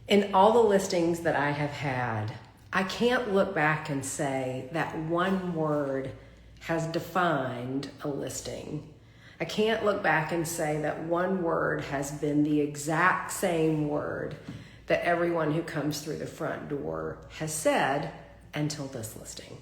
In all the listings that I have had, I can't look back and say that one word has defined a listing. I can't look back and say that one word has been the exact same word that everyone who comes through the front door has said until this listing.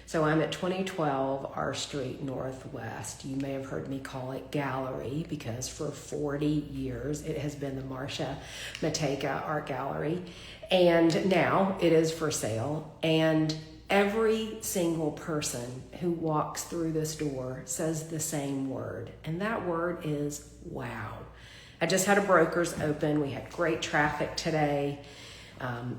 So I'm at 2012 R Street Northwest. You may have heard me call it Gallery because for 40 years it has been the Marcia Matejka Art Gallery. And now it is for sale. And every single person who walks through this door says the same word. And that word is wow. I just had a broker's open. We had great traffic today.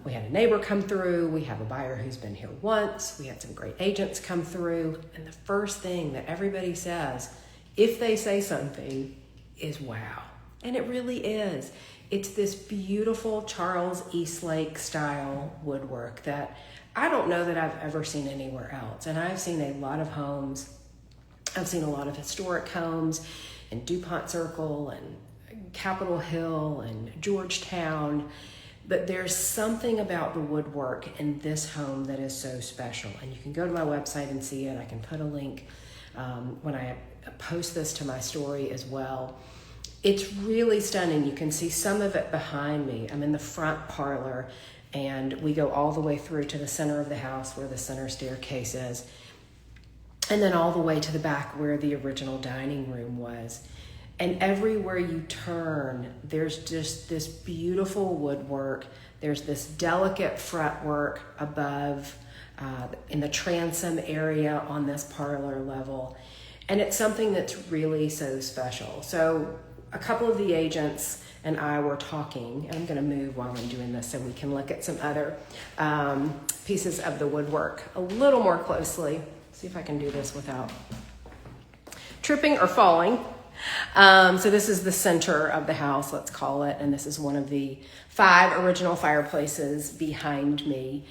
We had a neighbor come through. We have a buyer who's been here once. We had some great agents come through. And the first thing that everybody says, if they say something, is wow. And it really is. It's this beautiful Charles Eastlake style woodwork that I don't know that I've ever seen anywhere else. And I've seen a lot of homes. I've seen a lot of historic homes in DuPont Circle and Capitol Hill and Georgetown. But there's something about the woodwork in this home that is so special. And you can go to my website and see it. I can put a link when I post this to my story as well. It's really stunning. You can see some of it behind me. I'm in the front parlor, and we go all the way through to the center of the house where the center staircase is, and then all the way to the back where the original dining room was. And everywhere you turn, there's just this beautiful woodwork. There's this delicate fretwork above in the transom area on this parlor level. And it's something that's really so special. So a couple of the agents and I were talking, and I'm gonna move while I'm doing this so we can look at some other pieces of the woodwork a little more closely. See if I can do this without tripping or falling. So this is the center of the house, let's call it, and this is one of the 5 original fireplaces behind me.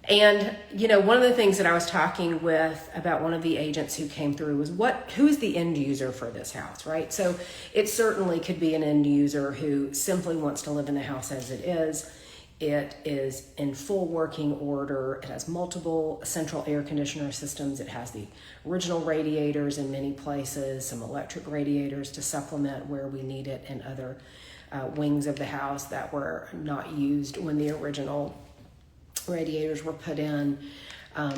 And, you know, one of the things that I was talking with about one of the agents who came through was who's the end user for this house, right? So it certainly could be an end user who simply wants to live in the house as it is. It is in full working order. It has multiple central air conditioner systems. It has the original radiators in many places, some electric radiators to supplement where we need it, and other wings of the house that were not used when the original radiators were put in.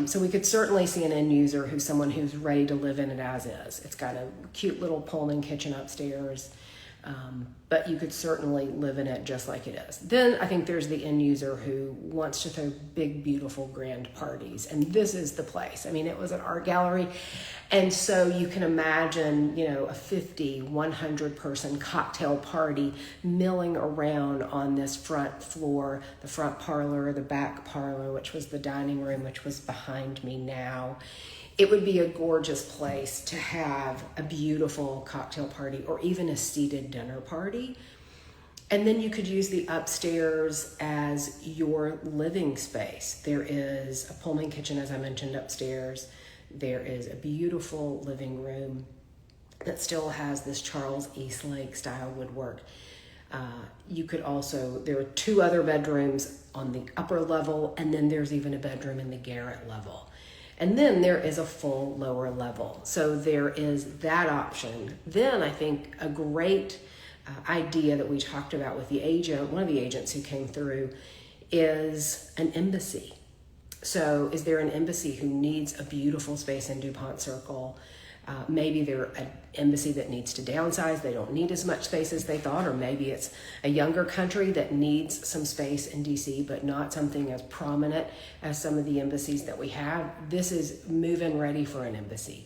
So we could certainly see an end user who's someone who's ready to live in it as is. It's got a cute little Pullman kitchen upstairs. But you could certainly live in it just like it is. Then I think there's the end user who wants to throw big, beautiful, grand parties. And this is the place. I mean, it was an art gallery. And so you can imagine, you know, a 50, 100 person cocktail party milling around on this front floor, the front parlor, the back parlor, which was the dining room, which was behind me now. It would be a gorgeous place to have a beautiful cocktail party or even a seated dinner party. And then you could use the upstairs as your living space. There is a Pullman kitchen, as I mentioned, upstairs. There is a beautiful living room that still has this Charles Eastlake style woodwork. You could also, there are 2 other bedrooms on the upper level, and then there's even a bedroom in the garret level. And then there is a full lower level. So there is that option. Then I think a great idea that we talked about with the agent, one of the agents who came through, is an embassy. So is there an embassy who needs a beautiful space in DuPont Circle? Maybe they're an embassy that needs to downsize. They don't need as much space as they thought, or maybe it's a younger country that needs some space in DC, but not something as prominent as some of the embassies that we have. This is move-in ready for an embassy.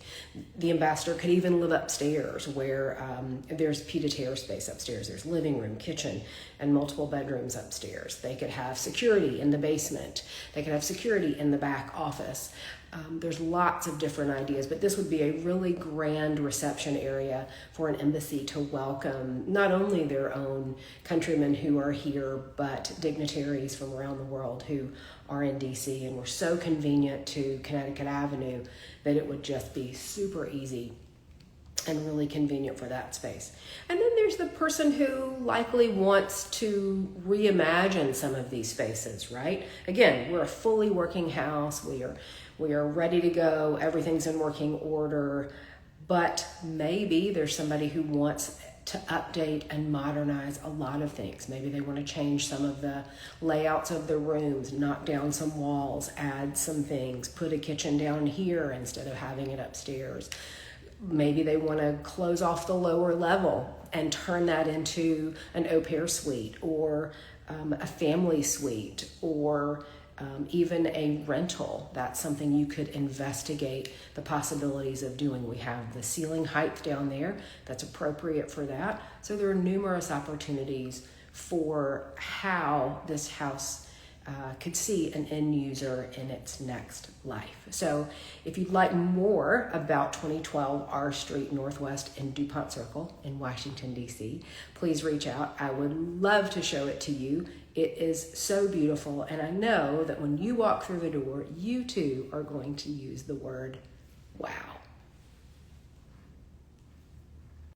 The ambassador could even live upstairs where there's pied-à-terre space upstairs. There's living room, kitchen, and multiple bedrooms upstairs. They could have security in the basement. They could have security in the back office. There's lots of different ideas, but this would be a really grand reception area for an embassy to welcome not only their own countrymen who are here, but dignitaries from around the world who are in DC, and we're so convenient to Connecticut Avenue that it would just be super easy and really convenient for that space. And then there's the person who likely wants to reimagine some of these spaces, right? Again, we're a fully working house. We are ready to go. Everything's in working order. But maybe there's somebody who wants to update and modernize a lot of things. Maybe they want to change some of the layouts of the rooms, knock down some walls, add some things, put a kitchen down here instead of having it upstairs. Maybe they want to close off the lower level and turn that into an au pair suite or a family suite or even a rental. That's something you could investigate the possibilities of doing. We have the ceiling height down there that's appropriate for that. So there are numerous opportunities for how this house could see an end user in its next life. So if you'd like more about 2012 R Street Northwest in DuPont Circle in Washington, D.C., please reach out. I would love to show it to you. It is so beautiful, and I know that when you walk through the door, you too are going to use the word wow.